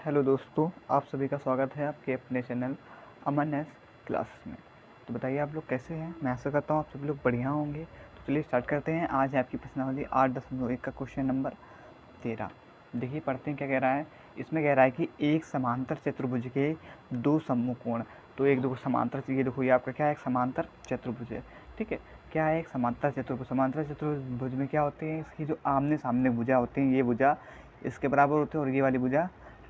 Hello दोस्तों, आप सभी का स्वागत है आपके अपने चैनल अमन एस क्लासेस में। तो बताइए आप लोग कैसे हैं। मैं आशा करता हूँ आप सभी लोग बढ़िया होंगे। तो चलिए स्टार्ट करते हैं। आज है आपकी प्रश्नावली 8.1 का क्वेश्चन नंबर 13। देखिए पढ़ते हैं क्या कह रहा है। इसमें कह रहा है कि एक समांतर चतुर्भुज के दो सम्मुख कोण। तो एक दो समांतर, ये देखो ये आपका क्या है, एक समांतर चतुर्भुज है। ठीक है, क्या है, एक समांतर चतुर्भुज। समांतर चतुर्भुज में क्या होते हैं, इसकी जो आमने सामने भुजा होती हैं, ये भुजा इसके बराबर होते हैं और ये वाली भुजा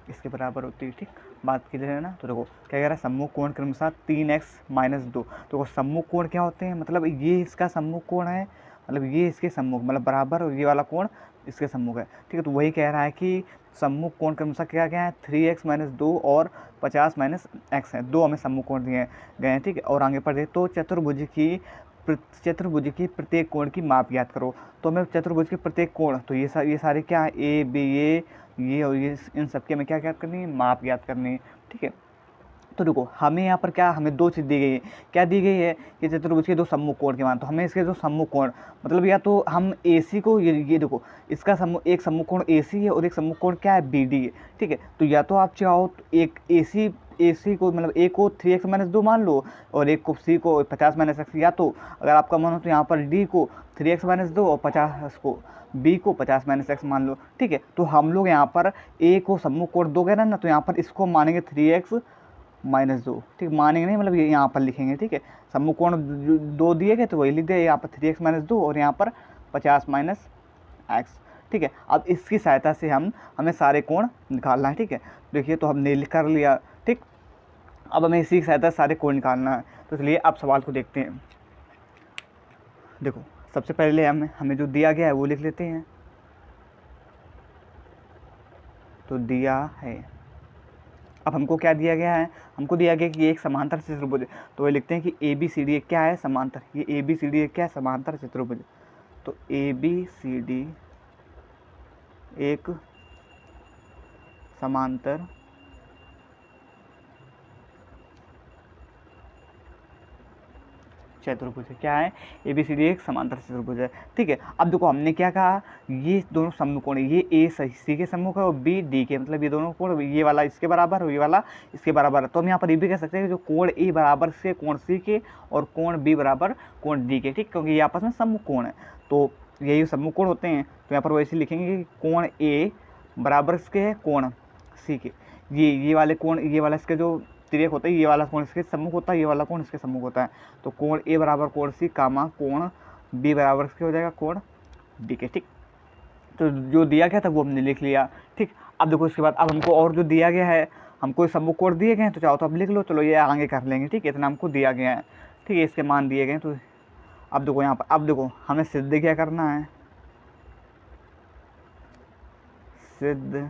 इसके बराबर होती है। ठीक, बात क्लियर है ना। तो देखो क्या कह रहा है, सम्मुख कोण क्रमशः 3x-2। तो सम्मुख कोण क्या होते हैं, मतलब ये इसका सम्मुख कोण है, मतलब ये इसके सम्मुख मतलब बराबर, और ये वाला कोण इसके सम्मुख है। ठीक है, तो वही कह रहा है कि सम्मुख कोण क्रमशः क्या क्या है, 3x-2 और 50-x है। दो हमें सम्मुख कोण दिए गए हैं। ठीक है, और आगे पढ़े तो चतुर्भुज की प्रत्येक कोण की माप ज्ञात करो। तो हमें चतुर्भुज के प्रत्येक कोण, तो ये सारे क्या है, ए बी, ये और ये, इन सब की हमें क्या ज्ञात करनी है, माप ज्ञात करनी है। ठीक है, तो देखो हमें यहाँ पर क्या, हमें दो चीज़ दी गई है। क्या दी गई है कि चतुर्भुज के दो सम्मुख कोण के मान। तो हमें इसके जो सम्मुख कोण, मतलब या तो हम AC को, ये देखो इसका एक सम्मुख कोण AC है और एक सम्मुख कोण क्या है, BD है। ठीक है, तो या तो आप चाहो तो एक AC को, मतलब A को 3x-2 मान लो और एक को C को 50-x, या तो अगर आपका मन हो तो यहाँ पर D को 3x-2 और 50 को B को 50-x मान लो। ठीक है, तो हम लोग यहाँ पर A को सम्मुख कोण दोगे ना, तो यहाँ पर इसको मानेंगे 3x-2। ठीक, मानेंगे नहीं, मतलब ये यहाँ पर लिखेंगे। ठीक है, सम्मुख कोण दो दिए गए तो वही लिख दिया, यहाँ पर 3x-2 और यहाँ पर 50-x। ठीक है, अब इसकी सहायता से हमें सारे कोण निकालना है। ठीक है, देखिए तो हमने लिख कर लिया। ठीक, अब हमें इसी की सहायता से सारे कोण निकालना है। तो चलिए अब सवाल को देखते हैं। देखो सबसे पहले हमें जो दिया गया है वो लिख लेते हैं। तो दिया है, अब हमको क्या दिया गया है, हमको दिया गया कि एक समांतर चतुर्भुज। तो ये लिखते हैं कि ABCD क्या है, समांतर। ये ABCD क्या है, समांतर चतुर्भुज। तो ABCD एक समांतर चतुर्भुज है। क्या है, ABCD एक समांतर चतुर्भुज है। ठीक है, अब देखो हमने क्या कहा, ये दोनों सम्मुख कोण, ये A C के सम्मुख है और B D के, मतलब ये दोनों कोण, ये वाला इसके बराबर और ये वाला इसके बराबर है। तो हम यहाँ पर ये भी कह सकते हैं कि जो कोण A बराबर से कोण C के और कोण B बराबर कोण D के। ठीक, क्योंकि ये आपस में सम्मुख कोण है, तो यही सम्मुख कोण होते हैं। तो यहाँ पर वैसे लिखेंगे कि कोण A बराबर इसके है कोण C के। ये वाले कोण, ये वाला इसके जो तिर्यक होता है, ये वाला कोण इसके सम्मुख होता है, ये वाला कोण इसके सम्मुख होता है। तो कोण A बराबर कोण C कामा कोण B बराबर इसके हो जाएगा कोण D के। ठीक, तो जो दिया गया था वो हमने लिख लिया। ठीक, अब देखो इसके बाद अब हमको और जो दिया गया है, हमको सम्मुख कोण दिए गए हैं, तो चाहो तो अब लिख लो, चलो ये आगे कर लेंगे। ठीक है, इतना हमको दिया गया है। ठीक है, इसके मान दिए गए हैं। तो अब देखो यहाँ पर, अब देखो हमें सिद्ध क्या करना है, सिद्ध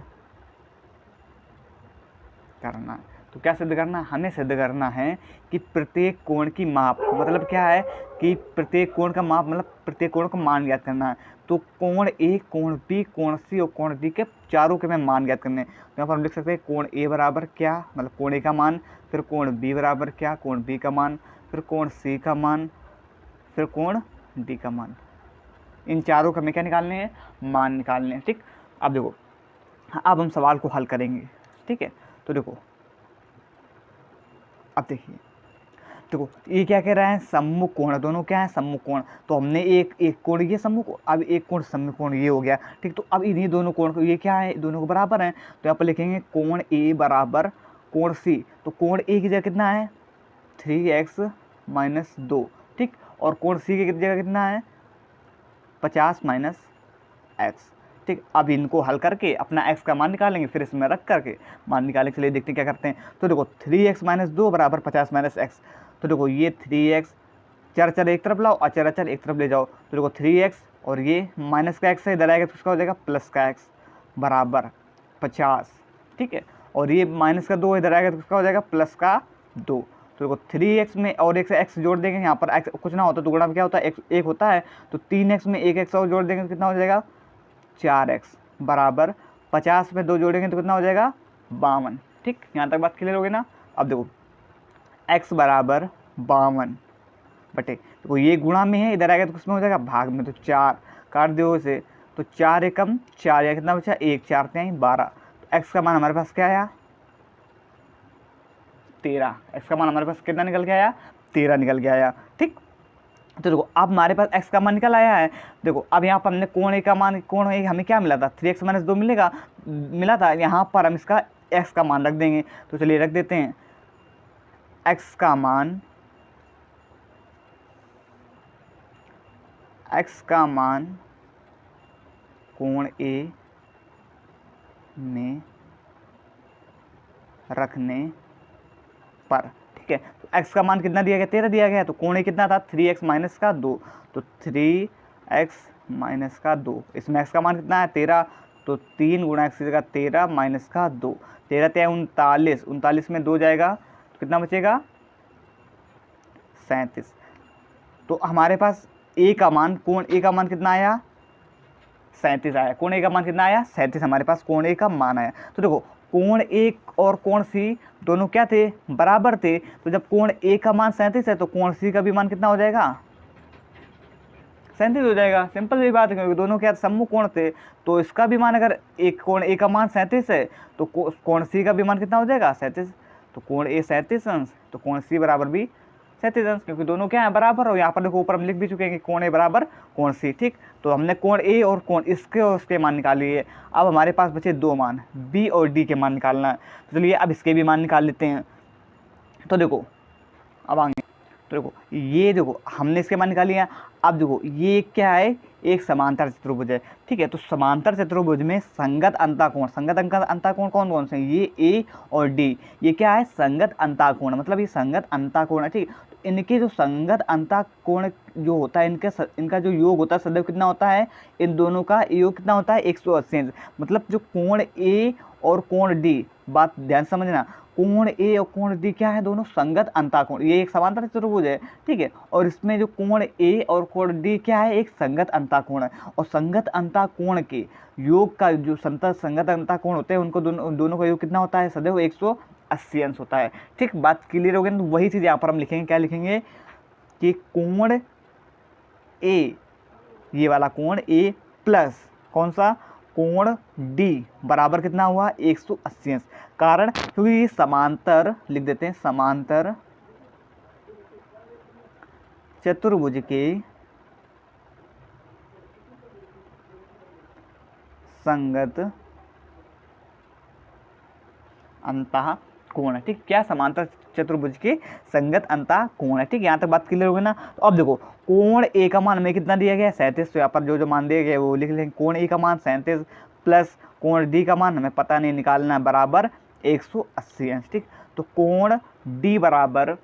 करना है। तो क्या सिद्ध करना है, हमें सिद्ध करना है कि प्रत्येक कोण की माप, मतलब क्या है कि प्रत्येक कोण का माप, मतलब प्रत्येक कोण का मान ज्ञात करना है। तो कोण A, कोण B, कोण C और कोण D के चारों के में मान ज्ञात करने हैं। तो यहाँ पर हम लिख सकते हैं कोण A बराबर क्या, मतलब कोण A का मान, फिर कोण B बराबर क्या, कोण B का मान, फिर कोण C का मान, फिर कोण D का मान। इन चारों का हमें क्या निकालने हैं, मान निकालने हैं। ठीक, अब देखो अब हम सवाल को हल करेंगे। ठीक है, तो देखो अब देखो ये क्या कह रहा है, सम्मुख कोण है, दोनों क्या है, सम्मुख कोण। तो हमने एक कोण ये सम्मुख, अब एक कोण सम्मुख कोण ये हो गया। ठीक, तो अब इन्हीं दोनों कोण को, ये क्या है, दोनों को बराबर हैं। तो यहाँ पर लिखेंगे कोण A बराबर कोण C। तो कोण A की जगह कितना है, 3x-2। ठीक, और कोण C की जगह कितना है, 50-x। ठीक, अब इनको हल करके अपना x का मान निकालेंगे, फिर इसमें रख करके मान निकालने के लिए देखते हैं क्या करते हैं। तो देखो 3x-2 बराबर 50-x। तो देखो ये 3x, चर एक तरफ लाओ, अचर एक तरफ ले जाओ। तो देखो 3x और ये माइनस का x है, इधर आएगा तो उसका हो जाएगा प्लस का x बराबर 50। ठीक है, और ये माइनस का 2 इधर आएगा तो उसका हो जाएगा प्लस का 2। तो देखो 3x में और एक से x जोड़ देंगे, यहाँ पर x कुछ ना होता तो गुणा क्या होता है, एक होता है। तो 3x में एक x और जोड़ देंगे तो कितना हो जाएगा, 4x बराबर 50 में 2 जोड़ेंगे तो कितना हो जाएगा, 52। ठीक, यहाँ तक बात क्लियर हो गई ना। अब देखो x बराबर 52 बटे, देखो ये गुणा में है, इधर आएगा तो किसमें हो जाएगा, भाग में। तो 4 काट दो इसे, तो 4 एकम 4, या कितना बचा, 1, 4 3 12। एक्स का मान हमारे पास क्या आया 13, एक्स का मान हमारे पास कितना निकल के आया 13 निकल के आया। ठीक, तो देखो अब हमारे पास x का मान निकल आया है। देखो अब यहाँ पर हमने कोण ए का मान, कोण ए हमें क्या मिला था 3x - 2 मिला था। यहाँ पर हम इसका x का मान रख देंगे। तो चलिए रख देते हैं x का मान कोण ए में रखने पर, ठीक है। तो x का मान कितना दिया गया 13 दिया गया है, तो कोण ए कितना था 3x - 2, तो 3x - 2, इसमें x का मान कितना है 13, तो 3 × x की जगह 13 - 2, 13 × 39, 39 में 2 जाएगा तो कितना बचेगा 37। तो हमारे पास a का मान, कोण ए का मान कितना आया 37 आया। कोण ए का मान कितना आया 37, हमारे पास कोण ए का मान आया। तो देखो कोण ए और कोण सी दोनों क्या थे बराबर थे, तो जब कोण ए का मान 37 है तो कोण सी का भी मान कितना हो जाएगा 37 हो जाएगा। सिंपल सी बात है, क्योंकि दोनों क्या सम्मुख कोण थे, तो इसका भी मान अगर एक कोण ए का मान 37 है तो कोण सी का भी मान कितना हो जाएगा 37। तो कोण ए 37 अंश, तो कोण सी बराबर भी 37 अंश, क्योंकि दोनों क्या है बराबर। और यहाँ पर देखो ऊपर हम लिख भी चुके हैं कि कोण ए बराबर कोण सी। ठीक, तो हमने कोण ए और कोण इसके और उसके मान निकाल लिए। अब हमारे पास बचे दो मान, बी और डी के मान निकालना है। तो चलिए अब इसके भी मान निकाल लेते हैं। तो देखो अब आगे, तो देखो ये देखो हमने इसके मान निकाल लिया। अब देखो ये क्या है एक समांतर चतुर्भुज है। ठीक है, तो समांतर चतुर्भुज में संगत अंतःकोण, संगत अंतःकोण कौन कौन से हैं, ये ए और डी, ये क्या है संगत अंतःकोण, मतलब ये संगत अंतःकोण है। ठीक, तो इनके जो संगत अंतःकोण जो होता है इनका जो योग होता है सदैव कितना होता है, इन दोनों का योग कितना होता है 180 अंश। मतलब जो कोण ए और कोण डी, बात ध्यान समझना, कोण ए और कोण डी क्या है दोनों संगत अंतःकोण, ये एक समांतर चतुर्भुज है। ठीक है, और इसमें जो कोण ए और कोण डी क्या है एक संगत अंतःकोण है। और संगत अंतःकोण के योग का जो संगत अंतःकोण होते हैं उनको दोनों का योग कितना होता है सदैव 180 अंश होता है। ठीक, बात क्लियर हो गई ना। तो वही चीज़ यहाँ पर हम लिखेंगे, क्या लिखेंगे कि कोण ए, ये वाला कोण ए प्लस कौन सा कोण डी बराबर कितना हुआ 180 अंश। कारण क्योंकि ये समांतर लिख देते हैं, समांतर चतुर्भुज के संगत अंतःकोण है। ठीक, क्या समांतर चतुर्भुज के संगत अंतःकोण है। ठीक, यहाँ तक बात क्लियर हो गई ना। तो अब देखो कोण ए का मान हमें कितना दिया गया 37, तो यहाँ पर जो मान दिया गया वो लिख लेंगे। कोण ए का मान 37 प्लस कोण डी का मान हमें पता नहीं निकालना है बराबर 180 अंश। ठीक, तो कोण डी बराबर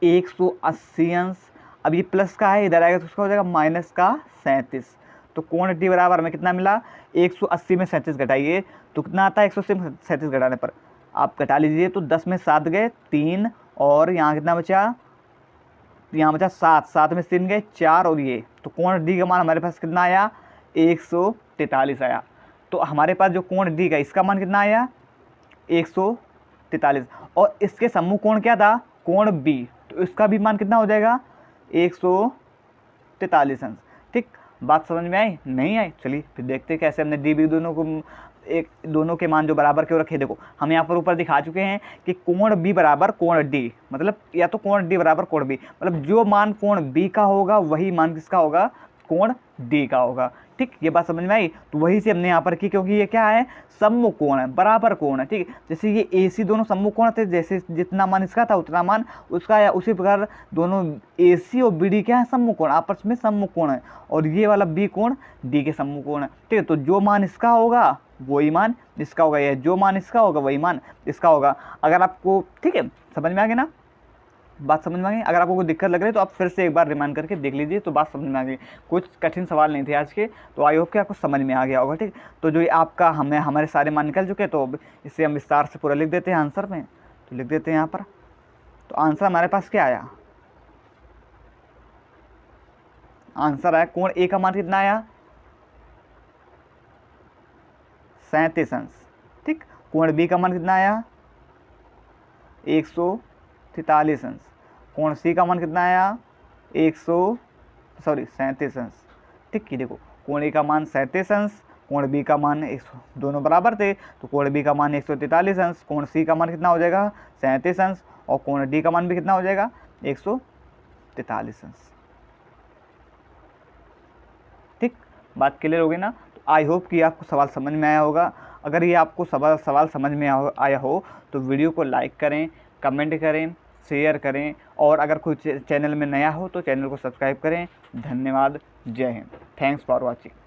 180 अंश। अब ये प्लस का है, इधर आएगा तो उसका हो जाएगा माइनस का 37। तो कोण डी बराबर हमें कितना मिला 180 में 37 घटाइए तो कितना आता है 180 में 37 घटाने पर आप घटा लीजिए तो 10 में 7 गए 3, और यहाँ कितना बचा, यहाँ बचा 7, 7 में 3 गए 4, और ये तो कोण डी का मान हमारे पास कितना आया 143 आया। तो हमारे पास जो कोण डी का इसका मान कितना आया 143, और इसके सम्मुख कोण क्या था कोण बी, तो इसका भी मान कितना हो जाएगा 143 अंश। ठीक, बात समझ में आई नहीं आई, चलिए फिर देखते कैसे हमने डी बी दोनों के मान जो बराबर क्यों रखे। देखो हम यहाँ पर ऊपर दिखा चुके हैं कि कोण बी बराबर कोण डी, मतलब या तो कोण डी बराबर कोण बी, मतलब जो मान कोण बी का होगा वही मान किसका होगा कोण डी का होगा। ठीक, ये बात समझ में आई। तो वही से हमने यहाँ पर की, क्योंकि ये क्या है सम्मुख कोण है, बराबर कोण है। ठीक, जैसे ये ए सी दोनों सम्मुख कोण थे, जैसे जितना मान इसका था उतना मान उसका, या उसी प्रकार दोनों ए सी और बी डी क्या है सम्मुख कोण, आपस में सम्मुख कोण है, और ये वाला बी कोण डी के सम्मुख कोण है। ठीक है, तो जो मान इसका होगा वही मान इसका होगा, या जो मान इसका होगा वही मान इसका होगा। अगर आपको ठीक है समझ में आ गया ना, बात समझ में आ गई। अगर आपको कोई दिक्कत लग रही है तो आप फिर से एक बार रिमाइंड करके देख लीजिए, तो बात समझ में आ गई। कुछ कठिन सवाल नहीं थे आज के, तो आई होप कि आपको समझ में आ गया होगा। ठीक, तो जो ये आपका हमारे सारे मान निकल चुके हैं, तो इसे हम विस्तार से पूरा लिख देते हैं आंसर में। तो लिख देते हैं यहाँ पर, तो आंसर हमारे पास क्या आया, आंसर आया कोण ए का मान कितना आया 37 अंश। ठीक, कोण बी का मान कितना आया 143 अंश, कोण सी का मान कितना आया 37 अंश। ठीक, ये देखो कोण ए का मान 37 अंश, कोण बी का मान दोनों बराबर थे, तो कोण बी का मान 143 अंश, कोण सी का मान कितना हो जाएगा 37 अंश, और कोण डी का मान भी कितना हो जाएगा 143 अंश। ठीक, बात क्लियर होगी ना। तो आई होप कि आपको सवाल समझ में आया होगा। अगर ये आपको सवाल समझ में आया हो तो वीडियो को लाइक करें, कमेंट करें, शेयर करें, और अगर कोई चैनल में नया हो तो चैनल को सब्सक्राइब करें। धन्यवाद। जय हिंद। Thanks for watching.